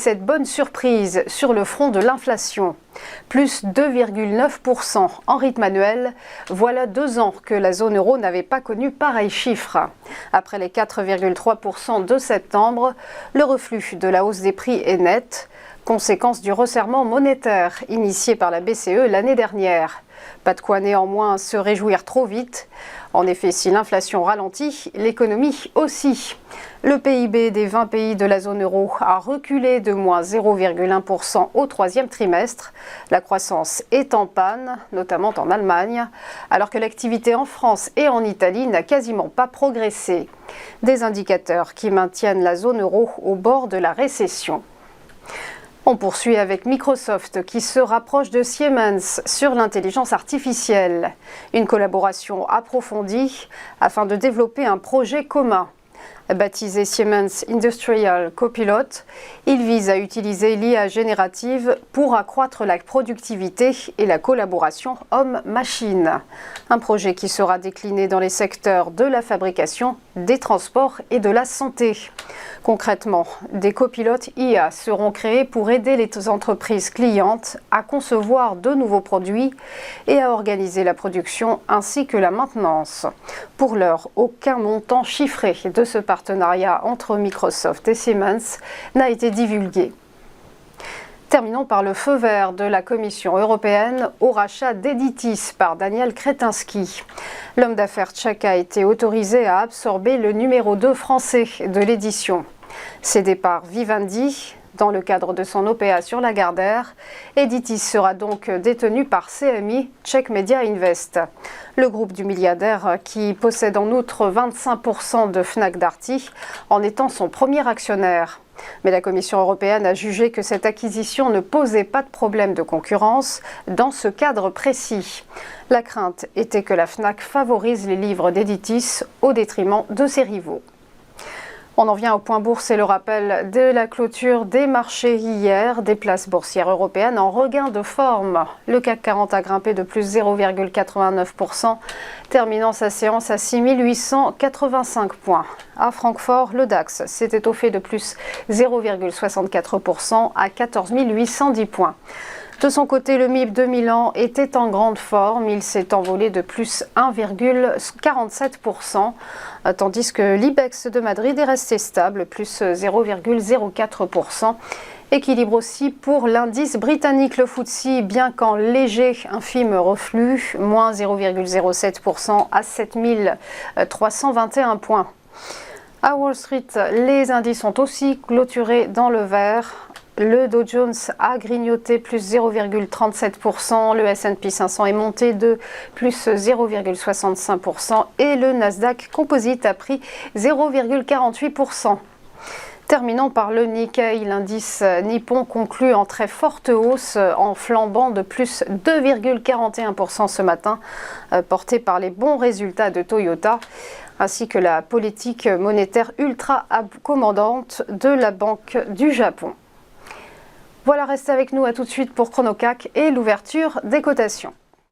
cette bonne surprise sur le front de l'inflation. Plus 2,9% en rythme annuel, voilà 2 ans que la zone euro n'avait pas connu pareil chiffre. Après les 4,3% de septembre, le reflux de la hausse des prix est net, conséquence du resserrement monétaire initié par la BCE l'année dernière. Pas de quoi néanmoins se réjouir trop vite. En effet, si l'inflation ralentit, l'économie aussi. Le PIB des 20 pays de la zone euro a reculé de moins 0,1% au 3e trimestre. La croissance est en panne, notamment en Allemagne, alors que l'activité en France et en Italie n'a quasiment pas progressé. Des indicateurs qui maintiennent la zone euro au bord de la récession. On poursuit avec Microsoft qui se rapproche de Siemens sur l'intelligence artificielle. Une collaboration approfondie afin de développer un projet commun. Baptisé Siemens Industrial Copilot, il vise à utiliser l'IA générative pour accroître la productivité et la collaboration homme-machine. Un projet qui sera décliné dans les secteurs de la fabrication, des transports et de la santé. Concrètement, des copilotes IA seront créés pour aider les entreprises clientes à concevoir de nouveaux produits et à organiser la production ainsi que la maintenance. Pour l'heure, aucun montant chiffré de ce partenariat entre Microsoft et Siemens n'a été divulgué. Terminons par le feu vert de la Commission européenne au rachat d'Editis par Daniel Kretinsky. L'homme d'affaires tchèque a été autorisé à absorber le numéro 2 français de l'édition. Cédé par Vivendi, dans le cadre de son OPA sur Lagardère, Editis sera donc détenu par CMI, Czech Media Invest. Le groupe du milliardaire qui possède en outre 25% de Fnac Darty en étant son premier actionnaire. Mais la Commission européenne a jugé que cette acquisition ne posait pas de problème de concurrence dans ce cadre précis. La crainte était que la Fnac favorise les livres d'Editis au détriment de ses rivaux. On en vient au point bourse et le rappel de la clôture des marchés hier, des places boursières européennes en regain de forme. Le CAC 40 a grimpé de plus 0,89%, terminant sa séance à 6 885 points. À Francfort, le DAX s'est étoffé de plus 0,64% à 14 810 points. De son côté, le MIB de Milan était en grande forme. Il s'est envolé de plus 1,47%, tandis que l'IBEX de Madrid est resté stable, plus 0,04%. Équilibre aussi pour l'indice britannique, le FTSE, bien qu'en léger infime reflux, moins 0,07% à 7321 points. À Wall Street, les indices ont aussi clôturé dans le vert. Le Dow Jones a grignoté plus 0,37%, le S&P 500 est monté de plus 0,65% et le Nasdaq Composite a pris 0,48%. Terminons par le Nikkei, l'indice nippon conclut en très forte hausse en flambant de plus 2,41% ce matin, porté par les bons résultats de Toyota, ainsi que la politique monétaire ultra accommodante de la Banque du Japon. Voilà, restez avec nous, à tout de suite pour Chrono CAC et l'ouverture des cotations.